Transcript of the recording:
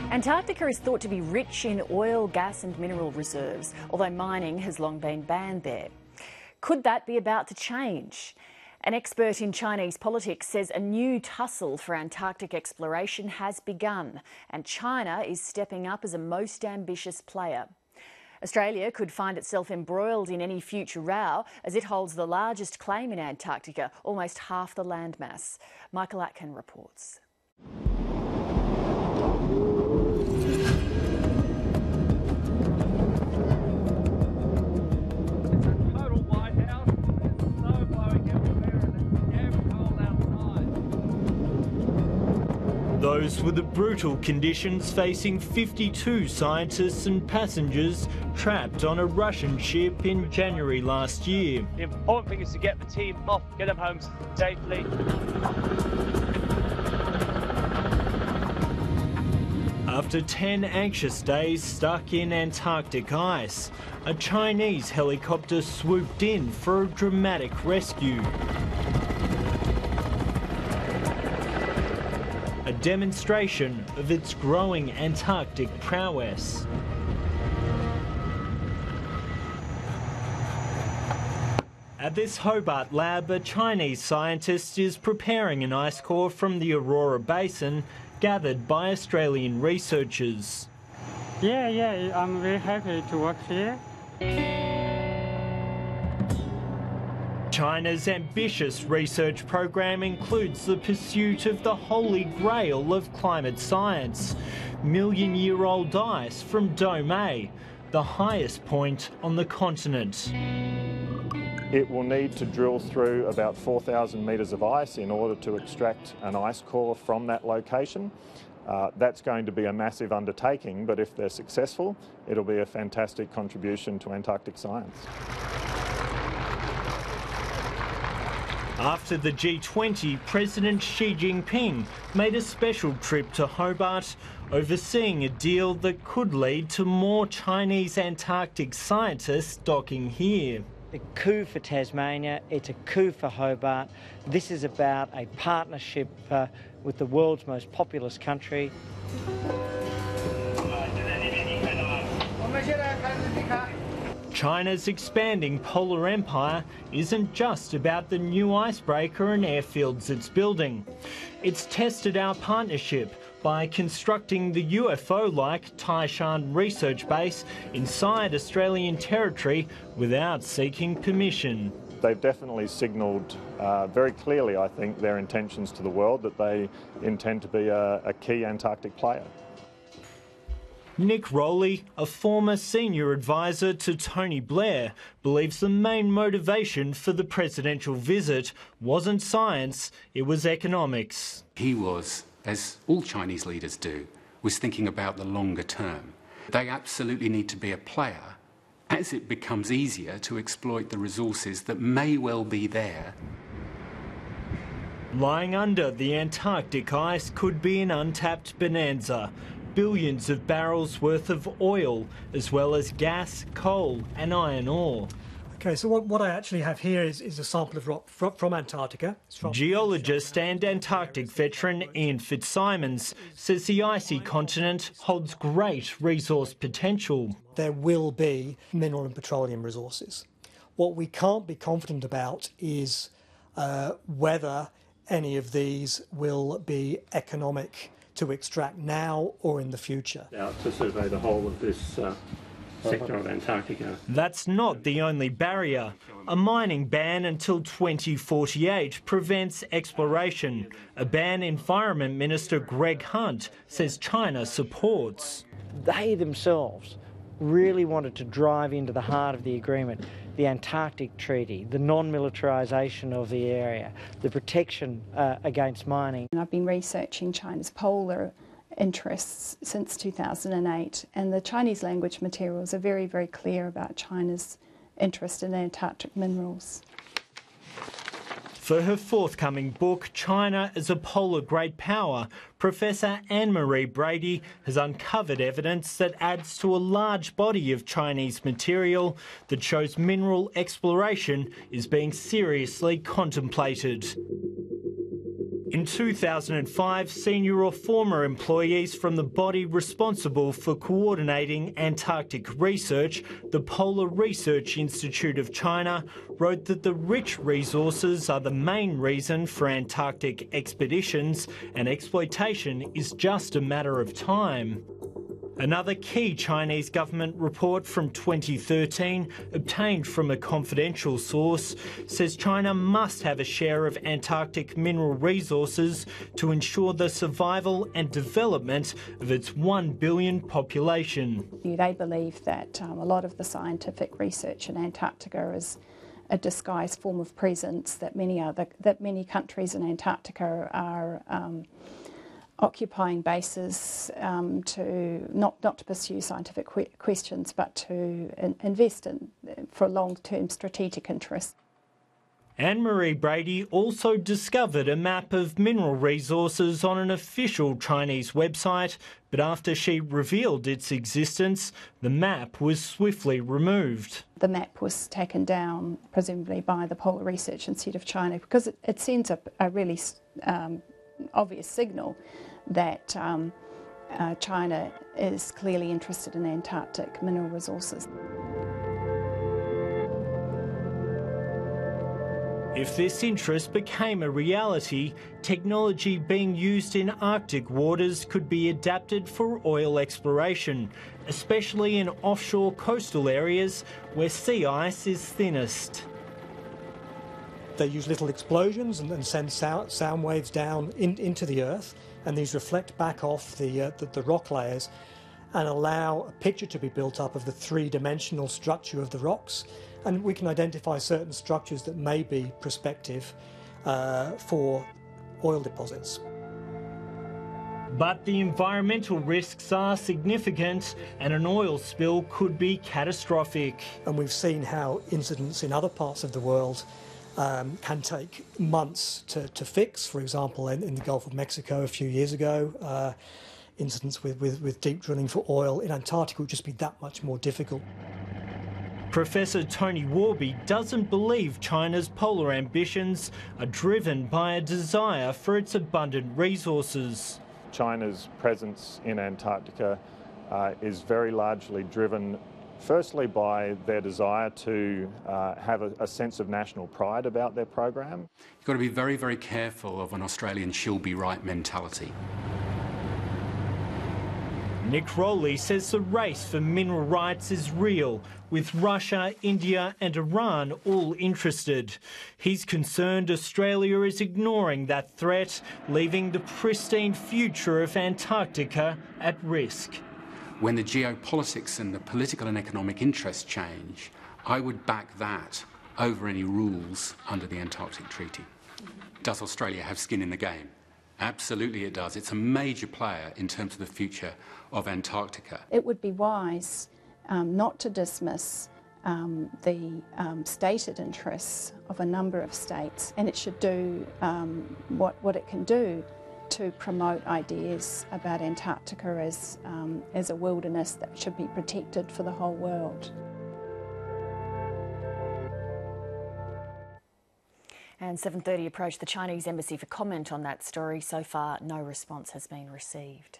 Antarctica is thought to be rich in oil, gas and mineral reserves, although mining has long been banned there. Could that be about to change? An expert in Chinese politics says a new tussle for Antarctic exploration has begun, and China is stepping up as a most ambitious player. Australia could find itself embroiled in any future row, as it holds the largest claim in Antarctica, almost half the landmass. Michael Atkin reports. Those were the brutal conditions facing 52 scientists and passengers trapped on a Russian ship in January last year. The important thing is to get the team off, get them home safely. After 10 anxious days stuck in Antarctic ice, a Chinese helicopter swooped in for a dramatic rescue. A demonstration of its growing Antarctic prowess. At this Hobart lab, a Chinese scientist is preparing an ice core from the Aurora Basin, gathered by Australian researchers. Yeah, I'm very happy to work here. China's ambitious research program includes the pursuit of the holy grail of climate science, million-year-old ice from Dome A, the highest point on the continent. It will need to drill through about 4,000 metres of ice in order to extract an ice core from that location. That's going to be a massive undertaking, but if they're successful, it'll be a fantastic contribution to Antarctic science. After the G20, President Xi Jinping made a special trip to Hobart, overseeing a deal that could lead to more Chinese Antarctic scientists docking here. A coup for Tasmania, it's a coup for Hobart. This is about a partnership with the world's most populous country. China's expanding polar empire isn't just about the new icebreaker and airfields it's building. It's tested our partnership by constructing the UFO-like Taishan research base inside Australian territory without seeking permission. They've definitely signalled very clearly, I think, their intentions to the world that they intend to be a key Antarctic player. Nick Rowley, a former senior advisor to Tony Blair, believes the main motivation for the presidential visit wasn't science, it was economics. He was, as all Chinese leaders do, was thinking about the longer term. They absolutely need to be a player as it becomes easier to exploit the resources that may well be there. Lying under the Antarctic ice could be an untapped bonanza. Billions of barrels worth of oil, as well as gas, coal and iron ore. OK, so what I actually have here is a sample of rock from Antarctica. Geologist and Antarctic veteran Ian Fitzsimons says the icy continent holds great resource potential. There will be mineral and petroleum resources. What we can't be confident about is whether any of these will be economic to extract now or in the future. Out to survey the whole of this sector of Antarctica. That's not the only barrier. A mining ban until 2048 prevents exploration, a ban Environment Minister Greg Hunt says China supports. They themselves really wanted to drive into the heart of the agreement, the Antarctic Treaty, the non-militarisation of the area, the protection against mining. I've been researching China's polar interests since 2008, and the Chinese language materials are very, very clear about China's interest in Antarctic minerals. For her forthcoming book, China as a Polar Great Power, Professor Anne-Marie Brady has uncovered evidence that adds to a large body of Chinese material that shows mineral exploration is being seriously contemplated. In 2005, senior or former employees from the body responsible for coordinating Antarctic research, the Polar Research Institute of China, wrote that the rich resources are the main reason for Antarctic expeditions and exploitation is just a matter of time. Another key Chinese government report from 2013, obtained from a confidential source, says China must have a share of Antarctic mineral resources to ensure the survival and development of its 1 billion population. They believe that a lot of the scientific research in Antarctica is a disguised form of presence, that many countries in Antarctica are occupying bases to not to pursue scientific questions, but to invest in for long-term strategic interests. Anne-Marie Brady also discovered a map of mineral resources on an official Chinese website, but after she revealed its existence, the map was swiftly removed. The map was taken down, presumably by the Polar Research Institute of China, because it sends a really obvious signal that China is clearly interested in Antarctic mineral resources. If this interest became a reality, technology being used in Arctic waters could be adapted for oil exploration, especially in offshore coastal areas where sea ice is thinnest. They use little explosions and send sound waves down into the earth, and these reflect back off the rock layers and allow a picture to be built up of the three-dimensional structure of the rocks. And we can identify certain structures that may be prospective for oil deposits. But the environmental risks are significant and an oil spill could be catastrophic. And we've seen how incidents in other parts of the world can take months to fix. For example, in the Gulf of Mexico a few years ago, incidents with deep drilling for oil in Antarctica would just be that much more difficult. Professor Tony Warby doesn't believe China's polar ambitions are driven by a desire for its abundant resources. China's presence in Antarctica is very largely driven firstly by their desire to have a sense of national pride about their program. You've got to be very, very careful of an Australian she'll be right mentality. Nick Rowley says the race for mineral rights is real, with Russia, India and Iran all interested. He's concerned Australia is ignoring that threat, leaving the pristine future of Antarctica at risk. When the geopolitics and the political and economic interests change, I would back that over any rules under the Antarctic Treaty. Does Australia have skin in the game? Absolutely it does. It's a major player in terms of the future of Antarctica. It would be wise not to dismiss the stated interests of a number of states, and it should do what it can do to promote ideas about Antarctica as a wilderness that should be protected for the whole world. And 7:30 approached the Chinese embassy for comment on that story. So far, no response has been received.